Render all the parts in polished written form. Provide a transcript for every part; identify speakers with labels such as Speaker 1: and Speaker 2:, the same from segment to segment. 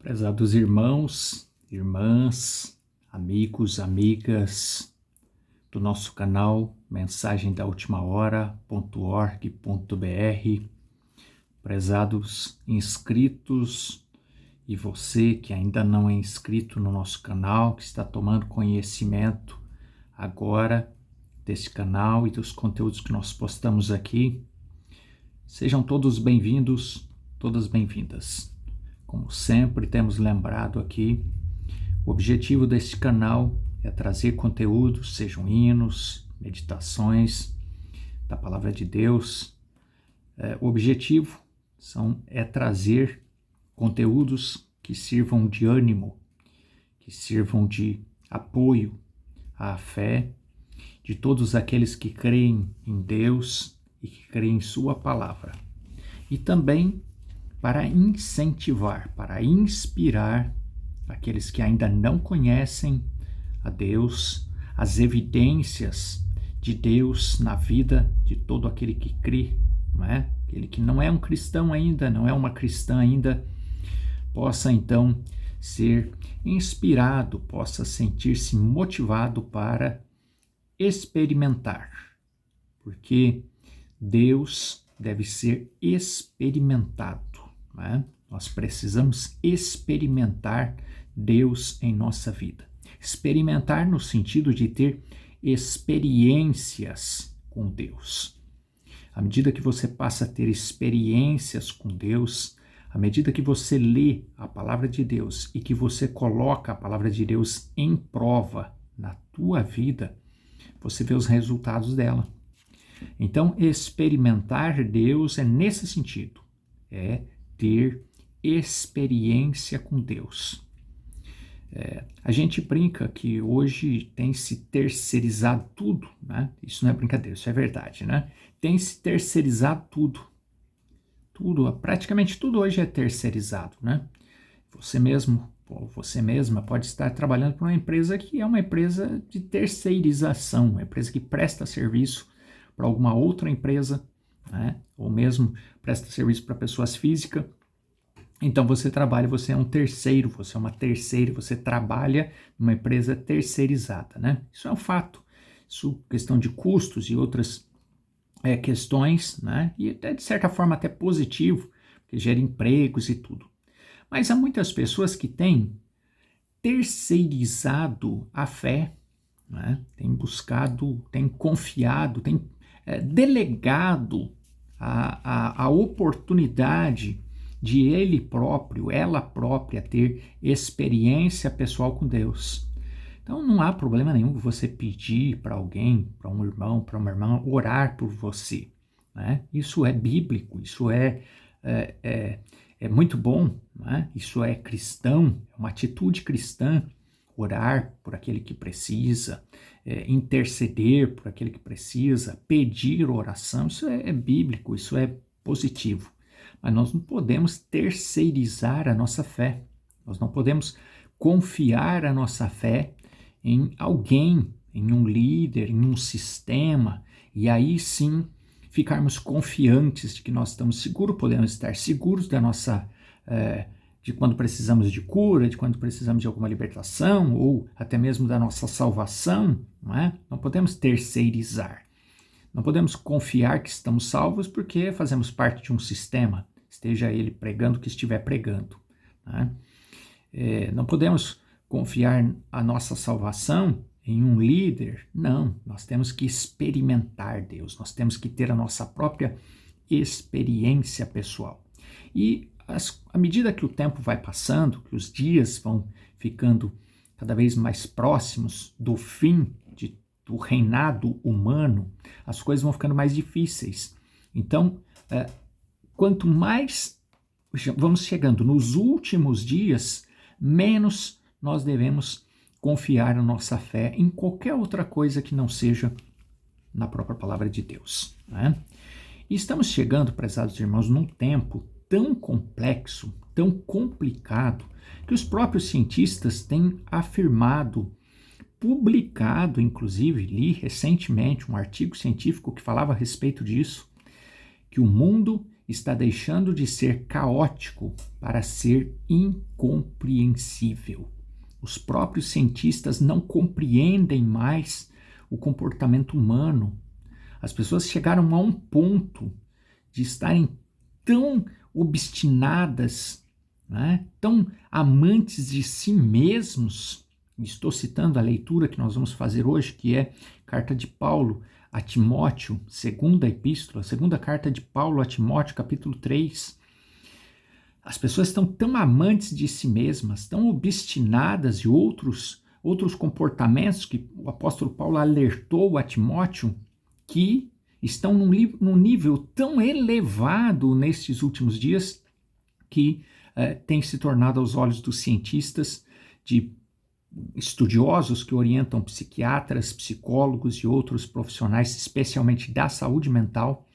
Speaker 1: Prezados irmãos, irmãs, amigos, amigas do nosso canal Mensagem da Última Hora.org.br, prezados inscritos e você que ainda não é inscrito no nosso canal, que está tomando conhecimento agora desse canal e dos conteúdos que nós postamos aqui, sejam todos bem-vindos, todas bem-vindas. Como sempre temos lembrado aqui, o objetivo deste canal é trazer conteúdos, sejam hinos, meditações da Palavra de Deus. O objetivo é trazer conteúdos que sirvam de ânimo, que sirvam de apoio à fé de todos aqueles que creem em Deus e que creem em Sua Palavra. E também para incentivar, para inspirar aqueles que ainda não conhecem a Deus, as evidências de Deus na vida de todo aquele que crê, não é? Aquele que não é um cristão ainda, não é uma cristã ainda, possa então ser inspirado, possa sentir-se motivado para experimentar, porque Deus deve ser experimentado. Né? Nós precisamos experimentar Deus em nossa vida. Experimentar no sentido de ter experiências com Deus. À medida que você passa a ter experiências com Deus, à medida que você lê a palavra de Deus e que você coloca a palavra de Deus em prova na tua vida, você vê os resultados dela. Então, experimentar Deus é nesse sentido, é ter experiência com Deus. A gente brinca que hoje tem se terceirizado tudo, né? Isso não é brincadeira, isso é verdade, né? Tem se terceirizado tudo. Praticamente tudo hoje é terceirizado, né? Você mesmo, ou você mesma pode estar trabalhando para uma empresa que é uma empresa de terceirização, uma empresa que presta serviço para alguma outra empresa, né? Ou mesmo presta serviço para pessoas físicas. Então você trabalha, você é um terceiro, você é uma terceira, você trabalha numa empresa terceirizada, né? Isso é um fato. Isso, questão de custos e outras questões, né? E até de certa forma até positivo, porque gera empregos e tudo. Mas há muitas pessoas que têm terceirizado a fé, né? Têm buscado, têm confiado, têm delegado a oportunidade de ele próprio, ela própria ter experiência pessoal com Deus. Então não há problema nenhum você pedir para alguém, para um irmão, para uma irmã, orar por você, né? Isso é bíblico, isso é muito bom, né? Isso é cristão, é uma atitude cristã, orar por aquele que precisa, interceder por aquele que precisa, pedir oração, isso é bíblico, isso é positivo. Mas nós não podemos terceirizar a nossa fé, nós não podemos confiar a nossa fé em alguém, em um líder, em um sistema, e aí sim ficarmos confiantes de que nós estamos seguros, podemos estar seguros da nossa de quando precisamos de cura, de quando precisamos de alguma libertação, ou até mesmo da nossa salvação, não é? Não podemos terceirizar. Não podemos confiar que estamos salvos porque fazemos parte de um sistema, esteja ele pregando o que estiver pregando, né? Não podemos confiar a nossa salvação em um líder, não. Nós temos que experimentar Deus, nós temos que ter a nossa própria experiência pessoal. E à medida que o tempo vai passando, que os dias vão ficando cada vez mais próximos do fim do reinado humano, as coisas vão ficando mais difíceis. Então, quanto mais vamos chegando nos últimos dias, menos nós devemos confiar a nossa fé em qualquer outra coisa que não seja na própria palavra de Deus, né? E estamos chegando, prezados irmãos, num tempo tão complexo, tão complicado, que os próprios cientistas têm afirmado, publicado, inclusive, li recentemente um artigo científico que falava a respeito disso, que o mundo está deixando de ser caótico para ser incompreensível. Os próprios cientistas não compreendem mais o comportamento humano. As pessoas chegaram a um ponto de estarem tão obstinadas, né, tão amantes de si mesmos. Estou citando a leitura que nós vamos fazer hoje, que é Carta de Paulo a Timóteo, segunda epístola, segunda carta de Paulo a Timóteo, capítulo 3. As pessoas estão tão amantes de si mesmas, tão obstinadas de outros comportamentos que o apóstolo Paulo alertou a Timóteo, que estão num nível tão elevado nestes últimos dias que tem se tornado aos olhos dos cientistas, de estudiosos que orientam psiquiatras, psicólogos e outros profissionais, especialmente da saúde mental,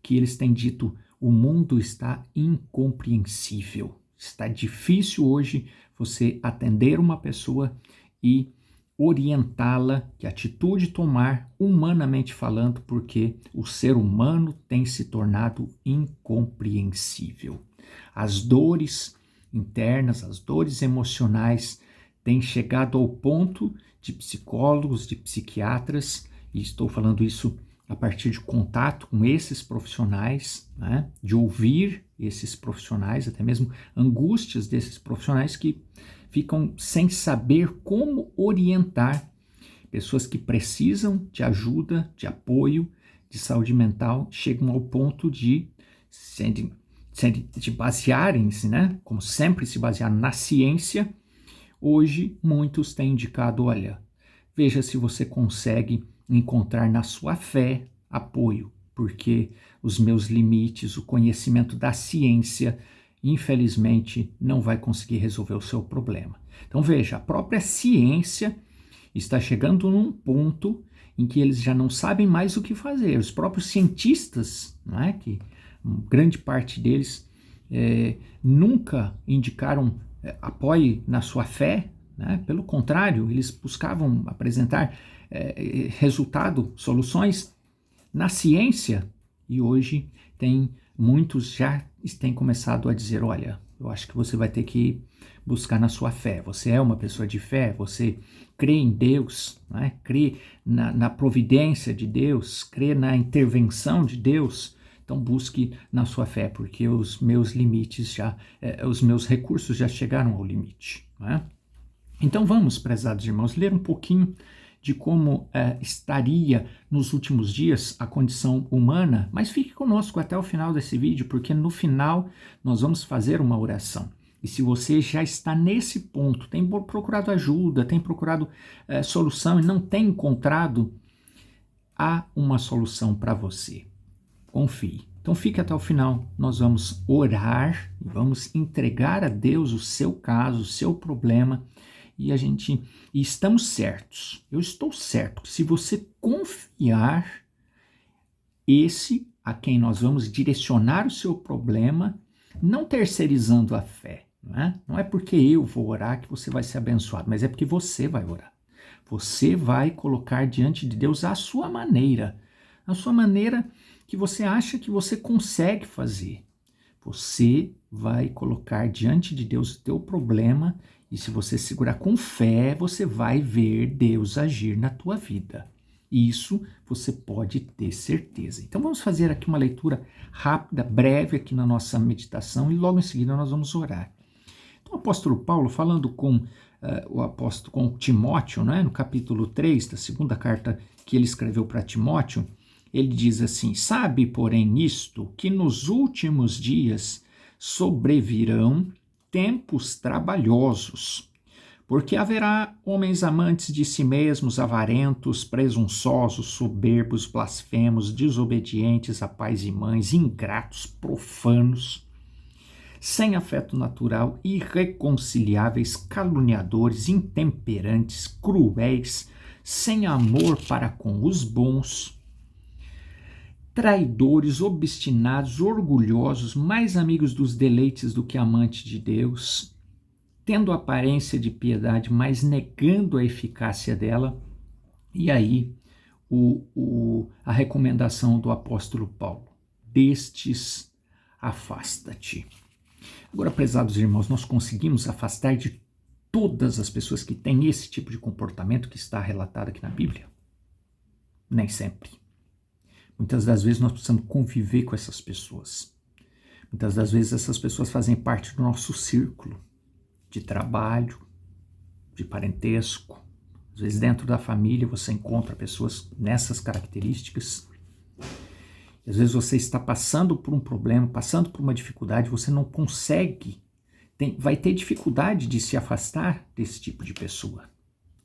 Speaker 1: que eles têm dito: o mundo está incompreensível. Está difícil hoje você atender uma pessoa e orientá-la, que atitude tomar, humanamente falando, porque o ser humano tem se tornado incompreensível. As dores internas, as dores emocionais têm chegado ao ponto de psicólogos, de psiquiatras, e estou falando isso a partir de contato com esses profissionais, né, de ouvir esses profissionais, até mesmo angústias desses profissionais que ficam sem saber como orientar pessoas que precisam de ajuda, de apoio, de saúde mental, chegam ao ponto de basearem-se, né, como sempre se basearam na ciência. Hoje, muitos têm indicado: olha, veja se você consegue encontrar na sua fé apoio, porque os meus limites, o conhecimento da ciência, infelizmente, não vai conseguir resolver o seu problema. Então, veja, a própria ciência está chegando num ponto em que eles já não sabem mais o que fazer. Os próprios cientistas, né, que grande parte deles nunca indicaram apoie na sua fé, né? Pelo contrário, eles buscavam apresentar resultado, soluções na ciência, e hoje muitos já têm começado a dizer: olha, eu acho que você vai ter que buscar na sua fé. Você é uma pessoa de fé, você crê em Deus, né? Crê na providência de Deus, crê na intervenção de Deus. Então busque na sua fé, porque os meus limites os meus recursos já chegaram ao limite, né? Então vamos, prezados irmãos, ler um pouquinho de como estaria nos últimos dias a condição humana, mas fique conosco até o final desse vídeo, porque no final nós vamos fazer uma oração. E se você já está nesse ponto, tem procurado ajuda, tem procurado solução e não tem encontrado, há uma solução para você. Confie. Então fique até o final, nós vamos orar e vamos entregar a Deus o seu caso, o seu problema, e estamos certos, eu estou certo, que se você confiar, esse a quem nós vamos direcionar o seu problema, não terceirizando a fé, não é porque eu vou orar que você vai ser abençoado, mas é porque você vai orar. Você vai colocar diante de Deus a sua maneira que você acha que você consegue fazer. Você vai colocar diante de Deus o teu problema, e se você segurar com fé, você vai ver Deus agir na tua vida. Isso você pode ter certeza. Então vamos fazer aqui uma leitura rápida, breve aqui na nossa meditação, e logo em seguida nós vamos orar. Então o apóstolo Paulo, falando com Timóteo, né, no capítulo 3 da segunda carta que ele escreveu para Timóteo, ele diz assim: sabe, porém, nisto, que nos últimos dias sobrevirão tempos trabalhosos, porque haverá homens amantes de si mesmos, avarentos, presunçosos, soberbos, blasfemos, desobedientes a pais e mães, ingratos, profanos, sem afeto natural, irreconciliáveis, caluniadores, intemperantes, cruéis, sem amor para com os bons, traidores, obstinados, orgulhosos, mais amigos dos deleites do que amantes de Deus, tendo aparência de piedade, mas negando a eficácia dela. E aí a recomendação do apóstolo Paulo: destes afasta-te. Agora, prezados irmãos, nós conseguimos afastar de todas as pessoas que têm esse tipo de comportamento que está relatado aqui na Bíblia? Nem sempre. Muitas das vezes nós precisamos conviver com essas pessoas. Muitas das vezes essas pessoas fazem parte do nosso círculo de trabalho, de parentesco. Às vezes dentro da família você encontra pessoas nessas características. Às vezes você está passando por um problema, passando por uma dificuldade, você não consegue, vai ter dificuldade de se afastar desse tipo de pessoa.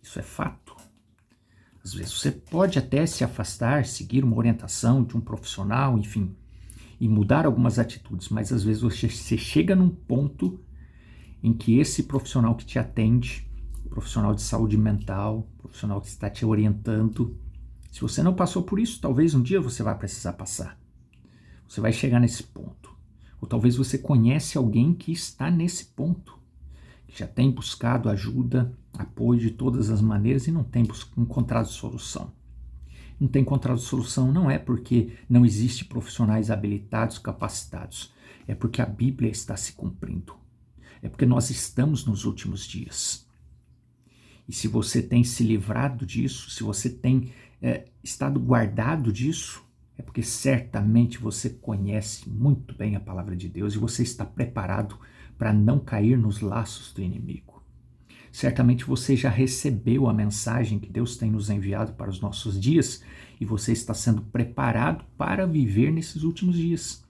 Speaker 1: Isso é fato. Às vezes você pode até se afastar, seguir uma orientação de um profissional, enfim, e mudar algumas atitudes, mas às vezes você chega num ponto em que esse profissional que te atende, profissional de saúde mental, profissional que está te orientando, se você não passou por isso, talvez um dia você vai precisar passar. Você vai chegar nesse ponto. Ou talvez você conhece alguém que está nesse ponto, que já tem buscado ajuda, apoio de todas as maneiras e não tem encontrado solução. Não tem encontrado solução não é porque não existe profissionais habilitados, capacitados. É porque a Bíblia está se cumprindo. É porque nós estamos nos últimos dias. E se você tem se livrado disso, se você tem estado guardado disso, é porque certamente você conhece muito bem a palavra de Deus e você está preparado para não cair nos laços do inimigo. Certamente você já recebeu a mensagem que Deus tem nos enviado para os nossos dias e você está sendo preparado para viver nesses últimos dias.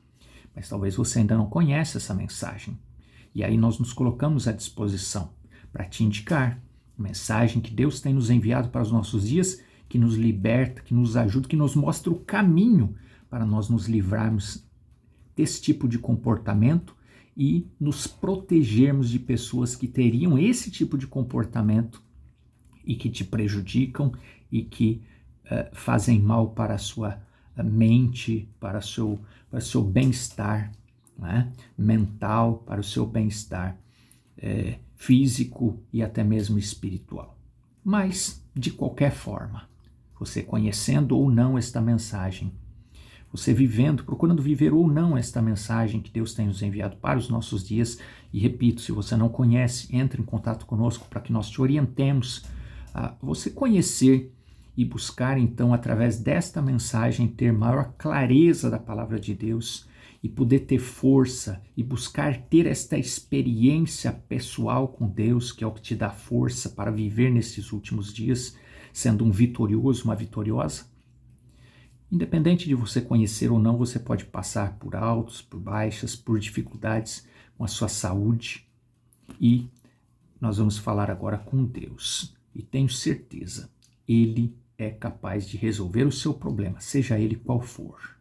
Speaker 1: Mas talvez você ainda não conhece essa mensagem. E aí nós nos colocamos à disposição para te indicar a mensagem que Deus tem nos enviado para os nossos dias, que nos liberta, que nos ajuda, que nos mostra o caminho para nós nos livrarmos desse tipo de comportamento e nos protegermos de pessoas que teriam esse tipo de comportamento e que te prejudicam e que fazem mal para a sua mente, para o seu bem-estar, né, mental, para o seu bem-estar físico e até mesmo espiritual. Mas, de qualquer forma, você conhecendo ou não esta mensagem, você vivendo, procurando viver ou não esta mensagem que Deus tem nos enviado para os nossos dias, e repito, se você não conhece, entre em contato conosco para que nós te orientemos a você conhecer e buscar então, através desta mensagem, ter maior clareza da palavra de Deus e poder ter força e buscar ter esta experiência pessoal com Deus, que é o que te dá força para viver nesses últimos dias, sendo um vitorioso, uma vitoriosa. Independente de você conhecer ou não, você pode passar por altos, por baixas, por dificuldades com a sua saúde. E nós vamos falar agora com Deus. E tenho certeza, Ele é capaz de resolver o seu problema, seja ele qual for.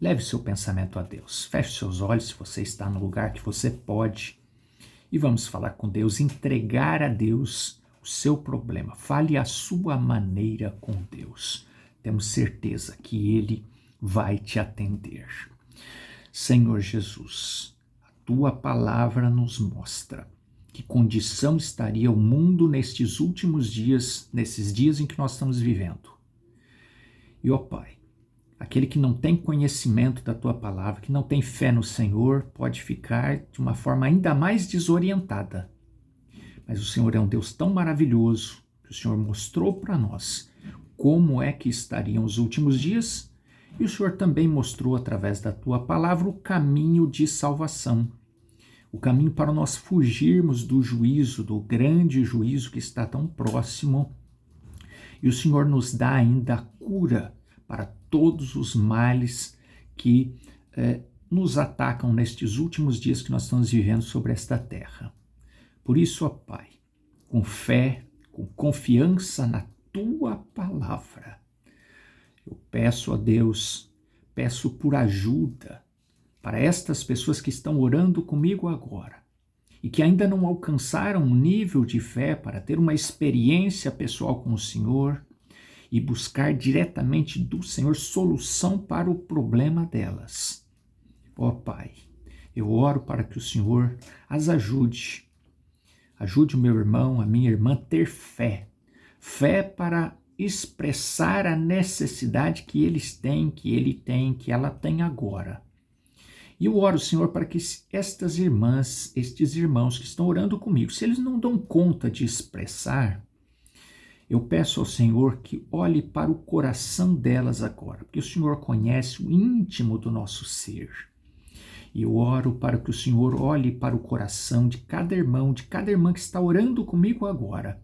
Speaker 1: Leve seu pensamento a Deus. Feche seus olhos se você está no lugar que você pode. E vamos falar com Deus, entregar a Deus o seu problema. Fale a sua maneira com Deus. Temos certeza que Ele vai te atender. Senhor Jesus, a Tua palavra nos mostra que condição estaria o mundo nestes últimos dias, nesses dias em que nós estamos vivendo. E, ó Pai, aquele que não tem conhecimento da Tua palavra, que não tem fé no Senhor, pode ficar de uma forma ainda mais desorientada. Mas o Senhor é um Deus tão maravilhoso que o Senhor mostrou para nós como é que estariam os últimos dias, e o Senhor também mostrou através da Tua palavra o caminho de salvação, o caminho para nós fugirmos do juízo, do grande juízo que está tão próximo, e o Senhor nos dá ainda a cura para todos os males que nos atacam nestes últimos dias que nós estamos vivendo sobre esta terra. Por isso, ó Pai, com fé, com confiança na Tua palavra, eu peço a Deus, peço por ajuda para estas pessoas que estão orando comigo agora e que ainda não alcançaram um nível de fé para ter uma experiência pessoal com o Senhor e buscar diretamente do Senhor solução para o problema delas. Ó Pai, eu oro para que o Senhor as ajude. Ajude o meu irmão, a minha irmã a ter fé. Fé para expressar a necessidade que eles têm, que ele tem, que ela tem agora. E eu oro, Senhor, para que estas irmãs, estes irmãos que estão orando comigo, se eles não dão conta de expressar, eu peço ao Senhor que olhe para o coração delas agora, porque o Senhor conhece o íntimo do nosso ser. E eu oro para que o Senhor olhe para o coração de cada irmão, de cada irmã que está orando comigo agora,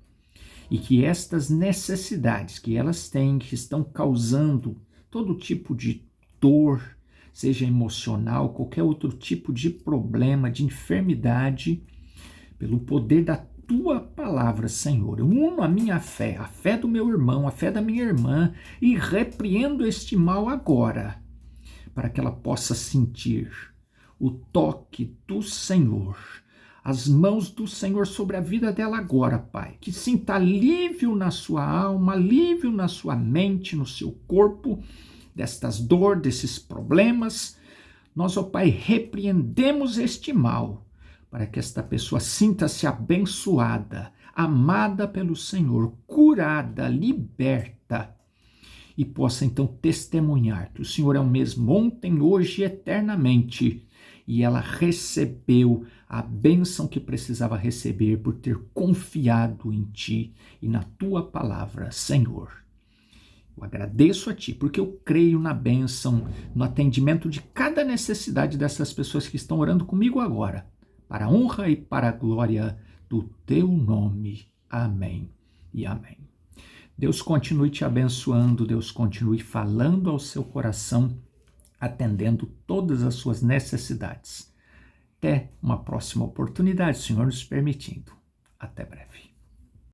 Speaker 1: e que estas necessidades que elas têm, que estão causando todo tipo de dor, seja emocional, qualquer outro tipo de problema, de enfermidade, pelo poder da tua palavra, Senhor. Eu uno a minha fé, a fé do meu irmão, a fé da minha irmã, e repreendo este mal agora, para que ela possa sentir o toque do Senhor, as mãos do Senhor sobre a vida dela agora, Pai. Que sinta alívio na sua alma, alívio na sua mente, no seu corpo, destas dores, desses problemas. Nós, ó Pai, repreendemos este mal, para que esta pessoa sinta-se abençoada, amada pelo Senhor, curada, liberta, e possa então testemunhar que o Senhor é o mesmo ontem, hoje e eternamente, e ela recebeu a bênção que precisava receber por ter confiado em Ti e na Tua palavra, Senhor. Eu agradeço a Ti, porque eu creio na bênção, no atendimento de cada necessidade dessas pessoas que estão orando comigo agora, para a honra e para a glória do Teu nome. Amém e amém. Deus continue te abençoando, Deus continue falando ao seu coração, atendendo todas as suas necessidades. Até uma próxima oportunidade, Senhor nos permitindo. Até breve.